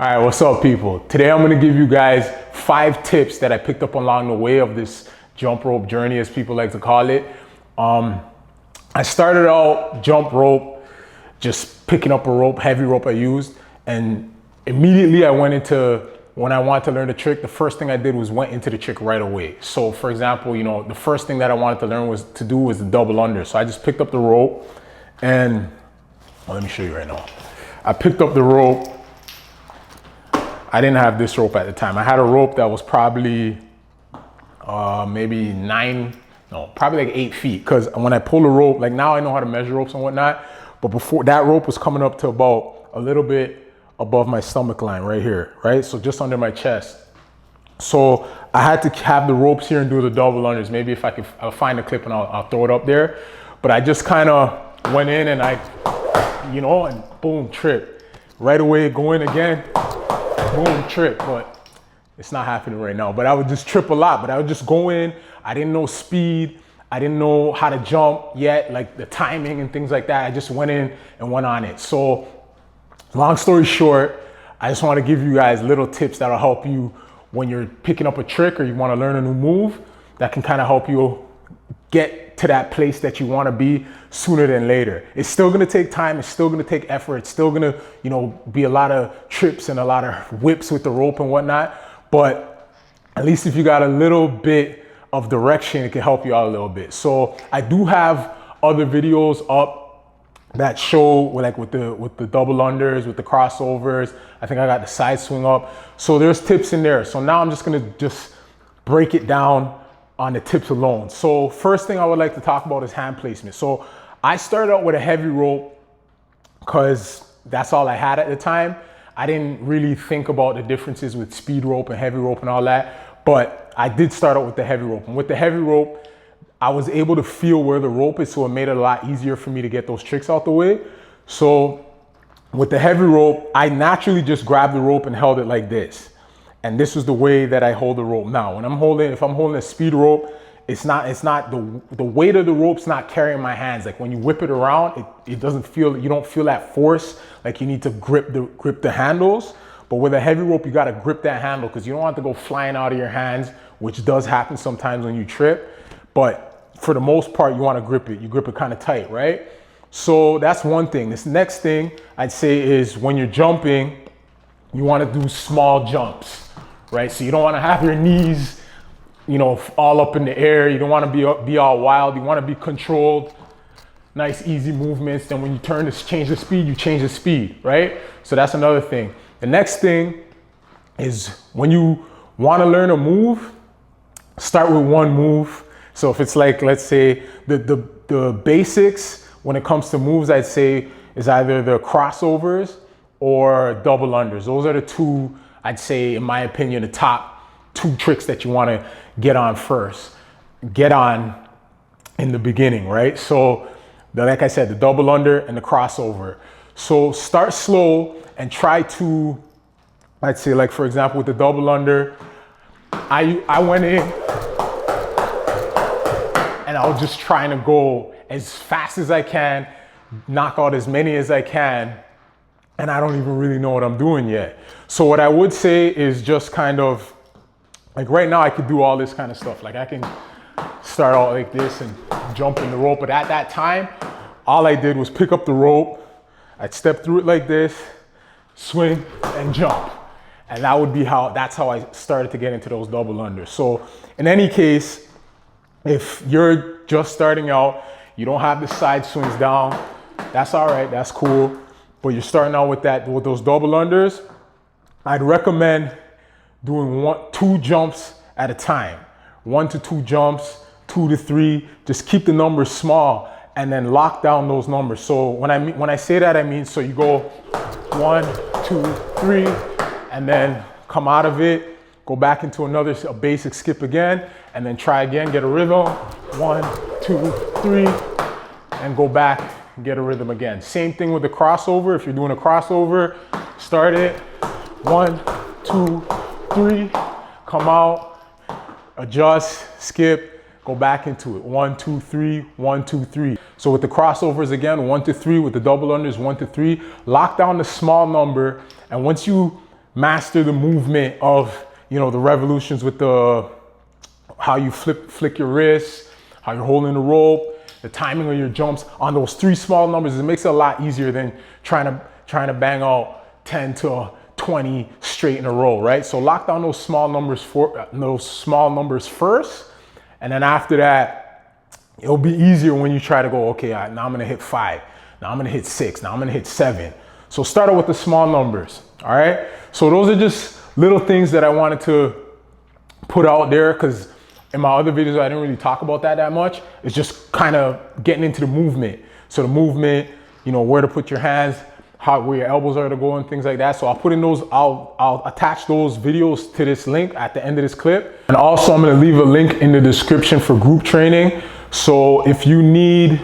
All right, what's up, people? Today I'm gonna give you guys 5 tips that I picked up along the way of this jump rope journey, as people like to call it. I started out jump rope, just picking up a rope, heavy rope I used, and immediately I went into, when I wanted to learn the trick, the first thing I did was went into the trick right away. So for example, the first thing that I wanted to learn was the double under. So I just picked up the rope and, well, let me show you right now. I picked up the rope. I didn't have this rope at the time. I had a rope that was probably maybe probably like 8 feet. Because when I pull the rope, like now I know how to measure ropes and whatnot. But before, that rope was coming up to about a little bit above my stomach line right here, right? So just under my chest. So I had to have the ropes here and do the double unders. Maybe if I'll find a clip and I'll throw it up there. But I just kind of went in and and boom, trip. Right away, go in again. Boom, trip, but it's not happening right now. But I would just trip a lot, but I would just go in. I didn't know speed. I didn't know how to jump yet, like the timing and things like that. I just went in and went on it. So long story short, I just want to give you guys little tips that'll help you when you're picking up a trick or you want to learn a new move that can kind of help you get to that place that you want to be sooner than later. It's still going to take time. It's still going to take effort. It's still going to, be a lot of trips and a lot of whips with the rope and whatnot. But at least if you got a little bit of direction, it can help you out a little bit. So I do have other videos up that show like with the double unders, with the crossovers. I think I got the side swing up. So there's tips in there. So now I'm just going to break it down on the tips alone. So first thing I would like to talk about is hand placement. So I started out with a heavy rope because that's all I had at the time. I didn't really think about the differences with speed rope and heavy rope and all that, but I did start out with the heavy rope. And with the heavy rope, I was able to feel where the rope is, so it made it a lot easier for me to get those tricks out the way. So with the heavy rope, I naturally just grabbed the rope and held it like this. And this is the way that I hold the rope. Now, when if I'm holding a speed rope, it's not the weight of the rope's not carrying my hands. Like when you whip it around, it doesn't feel, you don't feel that force. Like you need to grip the handles. But with a heavy rope, you got to grip that handle because you don't want to go flying out of your hands, which does happen sometimes when you trip. But for the most part, you want to grip it. You grip it kind of tight, right? So that's one thing. This next thing I'd say is when you're jumping, you want to do small jumps, right? So you don't want to have your knees, all up in the air. You don't want to be all wild. You want to be controlled, nice, easy movements. Then when you turn to change the speed, you change the speed, right? So that's another thing. The next thing is when you want to learn a move, start with one move. So if it's like, let's say the basics when it comes to moves, I'd say is either the crossovers or double unders. Those are the two, I'd say, in my opinion, the top 2 tricks that you want to get on first. Get on in the beginning, right? So like I said, the double under and the crossover. So start slow and try to, I'd say, like for example, with the double under, I went in and I was just trying to go as fast as I can, knock out as many as I can, and I don't even really know what I'm doing yet. So what I would say is just kind of, like right now I could do all this kind of stuff. Like I can start out like this and jump in the rope. But at that time, all I did was pick up the rope. I'd step through it like this, swing and jump. And that's how I started to get into those double unders. So in any case, if you're just starting out, you don't have the side swings down, that's all right, that's cool. But you're starting out with those double unders, I'd recommend doing 2 jumps at a time. 1 to 2 jumps, 2 to 3. Just keep the numbers small and then lock down those numbers. So when I say that, I mean, so you go 1, 2, 3, and then come out of it, go back into a basic skip again, and then try again, get a rhythm. 1, 2, 3, and go back and get a rhythm again. Same thing with the crossover. If you're doing a crossover, start it. 1, 2, 3, come out, adjust, skip, go back into it. 1, 2, 3, 1, 2, 3. So with the crossovers again, 1 to 3, with the double unders, 1 to 3, lock down the small number. And once you master the movement of, you know, the revolutions with the, how you flick your wrists, how you're holding the rope, the timing of your jumps on those 3 small numbers. It makes it a lot easier than trying to bang out 10 to 20 straight in a row, right? So lock down those small numbers first, and then after that, it'll be easier when you try to go, okay, now I'm gonna hit 5, now I'm gonna hit 6, now I'm gonna hit 7. So start out with the small numbers, all right? So those are just little things that I wanted to put out there, because in my other videos, I didn't really talk about that much. It's just kind of getting into the movement. So the movement, you know, where to put your hands, where your elbows are to go and things like that. So I'll put in those, I'll attach those videos to this link at the end of this clip. And also I'm gonna leave a link in the description for group training. So if you need,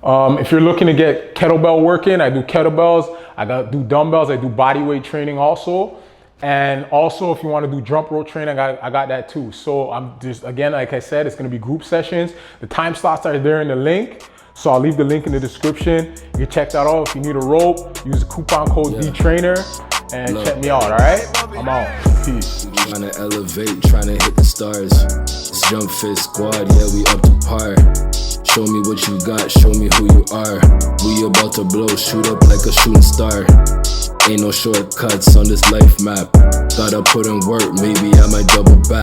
if you're looking to get kettlebell working, I do kettlebells, I do dumbbells, I do body weight training also. And also if you want to do jump rope training, I got that too. So I'm just, again, like I said, it's going to be group sessions. The time slots are there in the link. So I'll leave the link in the description. You can check that out. If you need a rope, use the coupon code DTrainer and check me out. All right, I'm out. Peace. Trying to elevate, trying to hit the stars. It's Jump Fit Squad, yeah, we up to par. Show me what you got, show me who you are. We about to blow, shoot up like a shooting star. Ain't no shortcuts on this life map. Gotta put in work, maybe I might double back.